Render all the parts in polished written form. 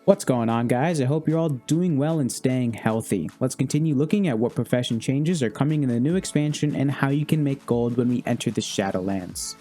What's going on, guys? I hope you're all doing well and staying healthy. Let's continue looking at what profession changes are coming in the new expansion and how you can make gold when we enter the Shadowlands.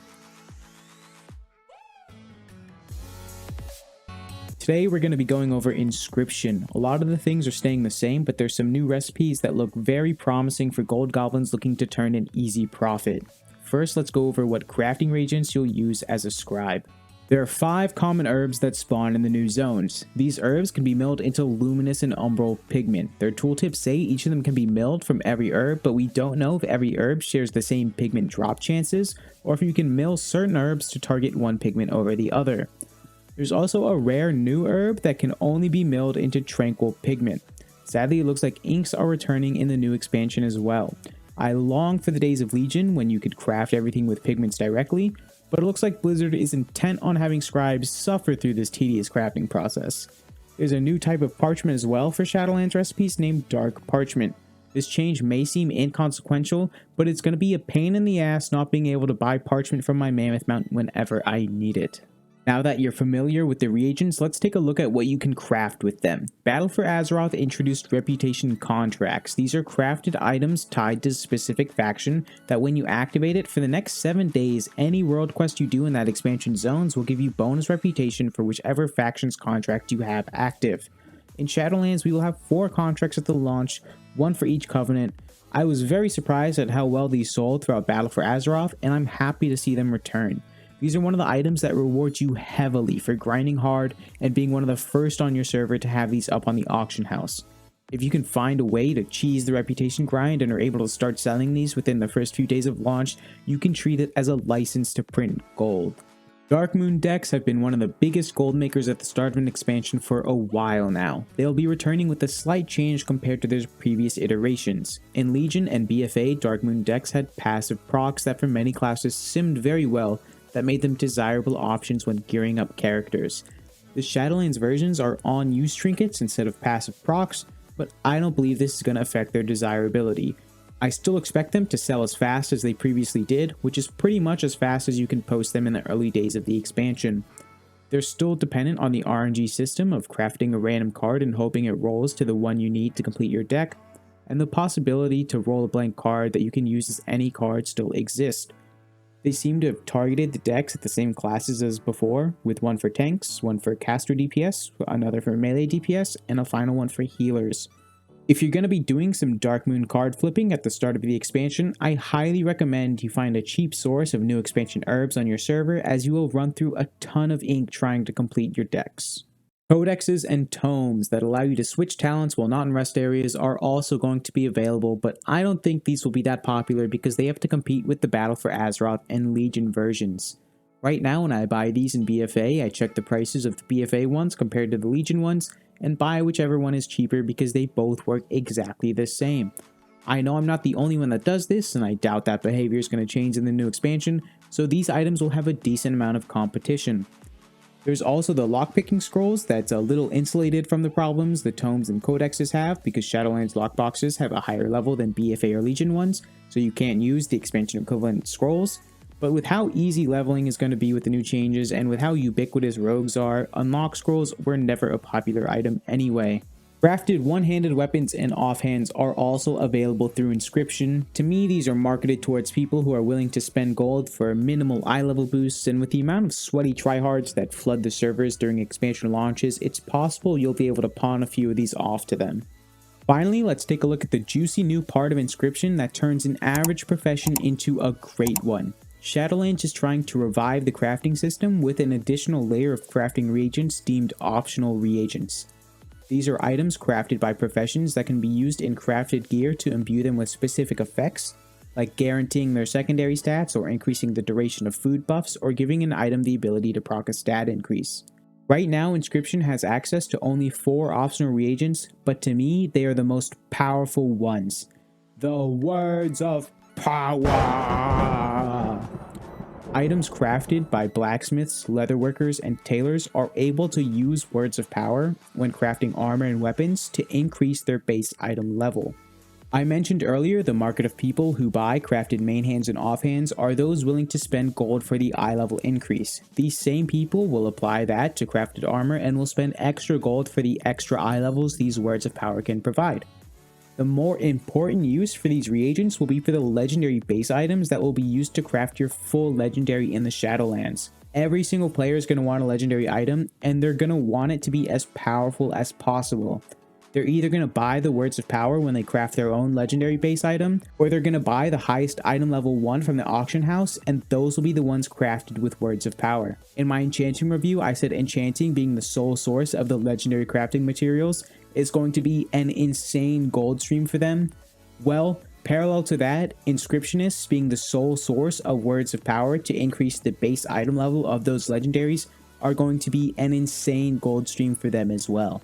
Today we're going to be going over Inscription. A lot of the things are staying the same, but there's some new recipes that look very promising for gold goblins looking to turn an easy profit. First, let's go over what crafting reagents you'll use as a scribe. There are 5 common herbs that spawn in the new zones. These herbs can be milled into luminous and umbral pigment. Their tooltips say each of them can be milled from every herb, but we don't know if every herb shares the same pigment drop chances, or if you can mill certain herbs to target one pigment over the other. There's also a rare new herb that can only be milled into tranquil pigment. Sadly, it looks like inks are returning in the new expansion as well. I long for the days of Legion when you could craft everything with pigments directly, but it looks like Blizzard is intent on having scribes suffer through this tedious crafting process. There's a new type of parchment as well for Shadowlands recipes named Dark Parchment. This change may seem inconsequential, but it's going to be a pain in the ass not being able to buy parchment from my mammoth mount whenever I need it. Now that you're familiar with the reagents, let's take a look at what you can craft with them. Battle for Azeroth introduced reputation contracts. These are crafted items tied to a specific faction that when you activate it for the next 7 days, any world quest you do in that expansion zones will give you bonus reputation for whichever faction's contract you have active. In Shadowlands, we will have 4 contracts at the launch, 1 for each covenant. I was very surprised at how well these sold throughout Battle for Azeroth, and I'm happy to see them return. These are one of the items that reward you heavily for grinding hard and being one of the first on your server to have these up on the auction house. If you can find a way to cheese the reputation grind and are able to start selling these within the first few days of launch, you can treat it as a license to print gold. Darkmoon decks have been one of the biggest gold makers at the start of an expansion for a while now. They'll be returning with a slight change compared to their previous iterations. In Legion and BFA, Darkmoon decks had passive procs that for many classes simmed very well, that made them desirable options when gearing up characters. The Shadowlands versions are on use trinkets instead of passive procs, but I don't believe this is going to affect their desirability. I still expect them to sell as fast as they previously did, which is pretty much as fast as you can post them in the early days of the expansion. They're still dependent on the RNG system of crafting a random card and hoping it rolls to the one you need to complete your deck, and the possibility to roll a blank card that you can use as any card still exists. They seem to have targeted the decks at the same classes as before, with one for tanks, one for caster DPS, another for melee DPS, and a final one for healers. If you're going to be doing some Darkmoon card flipping at the start of the expansion, I highly recommend you find a cheap source of new expansion herbs on your server, as you will run through a ton of ink trying to complete your decks. Codexes and tomes that allow you to switch talents while not in rest areas are also going to be available, but I don't think these will be that popular because they have to compete with the Battle for Azeroth and Legion versions. Right now when I buy these in BFA, I check the prices of the BFA ones compared to the Legion ones and buy whichever one is cheaper because they both work exactly the same. I know I'm not the only one that does this, and I doubt that behavior is going to change in the new expansion, so these items will have a decent amount of competition. There's also the lockpicking scrolls that's a little insulated from the problems the tomes and codexes have because Shadowlands lockboxes have a higher level than BFA or Legion ones, so you can't use the expansion equivalent scrolls. But with how easy leveling is going to be with the new changes and with how ubiquitous rogues are, unlock scrolls were never a popular item anyway. Crafted one-handed weapons and offhands are also available through Inscription. To me, these are marketed towards people who are willing to spend gold for minimal eye level boosts, and with the amount of sweaty tryhards that flood the servers during expansion launches, it's possible you'll be able to pawn a few of these off to them. Finally, let's take a look at the juicy new part of Inscription that turns an average profession into a great one. Shadowlands is trying to revive the crafting system with an additional layer of crafting reagents deemed optional reagents. These are items crafted by professions that can be used in crafted gear to imbue them with specific effects, like guaranteeing their secondary stats or increasing the duration of food buffs or giving an item the ability to proc a stat increase. Right now, Inscription has access to only 4 optional reagents, but to me, they are the most powerful ones. The words of power! Items crafted by blacksmiths, leatherworkers, and tailors are able to use words of power when crafting armor and weapons to increase their base item level. I mentioned earlier the market of people who buy crafted main hands and offhands are those willing to spend gold for the eye level increase. These same people will apply that to crafted armor and will spend extra gold for the extra eye levels these words of power can provide. The more important use for these reagents will be for the legendary base items that will be used to craft your full legendary in the Shadowlands. Every single player is going to want a legendary item, and they're going to want it to be as powerful as possible. They're either going to buy the words of power when they craft their own legendary base item, or they're going to buy the highest item level 1 from the auction house, and those will be the ones crafted with words of power. In my enchanting review, I said enchanting being the sole source of the legendary crafting materials is going to be an insane gold stream for them. Well, parallel to that, inscriptionists being the sole source of words of power to increase the base item level of those legendaries are going to be an insane gold stream for them as well.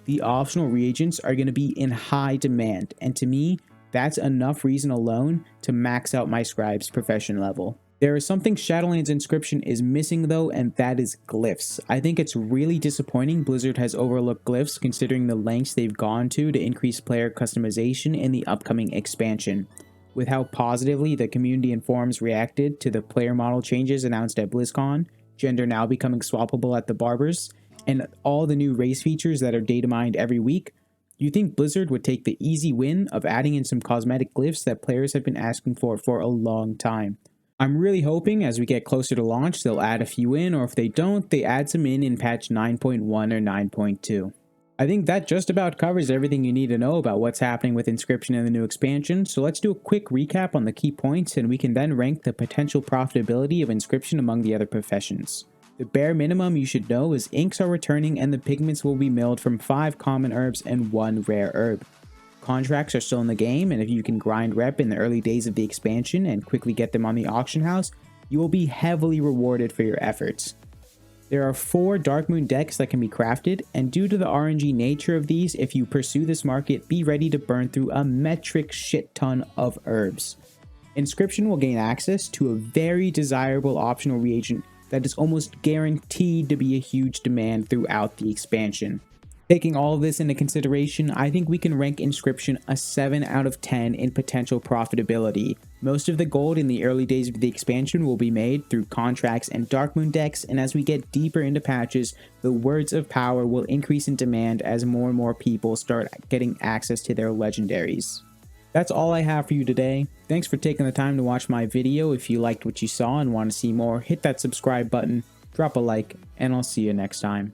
The optional reagents are going to be in high demand, and to me, that's enough reason alone to max out my scribe's profession level. There is something Shadowlands Inscription is missing though, and that is glyphs. I think it's really disappointing Blizzard has overlooked glyphs considering the lengths they've gone to increase player customization in the upcoming expansion. With how positively the community and forums reacted to the player model changes announced at BlizzCon, gender now becoming swappable at the barbers, and all the new race features that are data mined every week, you think Blizzard would take the easy win of adding in some cosmetic glyphs that players have been asking for a long time. I'm really hoping as we get closer to launch they'll add a few in, or if they don't, they add some in patch 9.1 or 9.2. I think that just about covers everything you need to know about what's happening with Inscription in the new expansion, so let's do a quick recap on the key points and we can then rank the potential profitability of Inscription among the other professions. The bare minimum you should know is inks are returning and the pigments will be milled from 5 common herbs and 1 rare herb. Contracts are still in the game, and if you can grind rep in the early days of the expansion and quickly get them on the auction house, you will be heavily rewarded for your efforts. There are 4 Darkmoon decks that can be crafted, and due to the RNG nature of these, if you pursue this market, be ready to burn through a metric shit ton of herbs. Inscription will gain access to a very desirable optional reagent that is almost guaranteed to be a huge demand throughout the expansion. Taking all of this into consideration, I think we can rank Inscription a 7 out of 10 in potential profitability. Most of the gold in the early days of the expansion will be made through contracts and Darkmoon decks, and as we get deeper into patches, the words of power will increase in demand as more and more people start getting access to their legendaries. That's all I have for you today. Thanks for taking the time to watch my video. If you liked what you saw and want to see more, hit that subscribe button, drop a like, and I'll see you next time.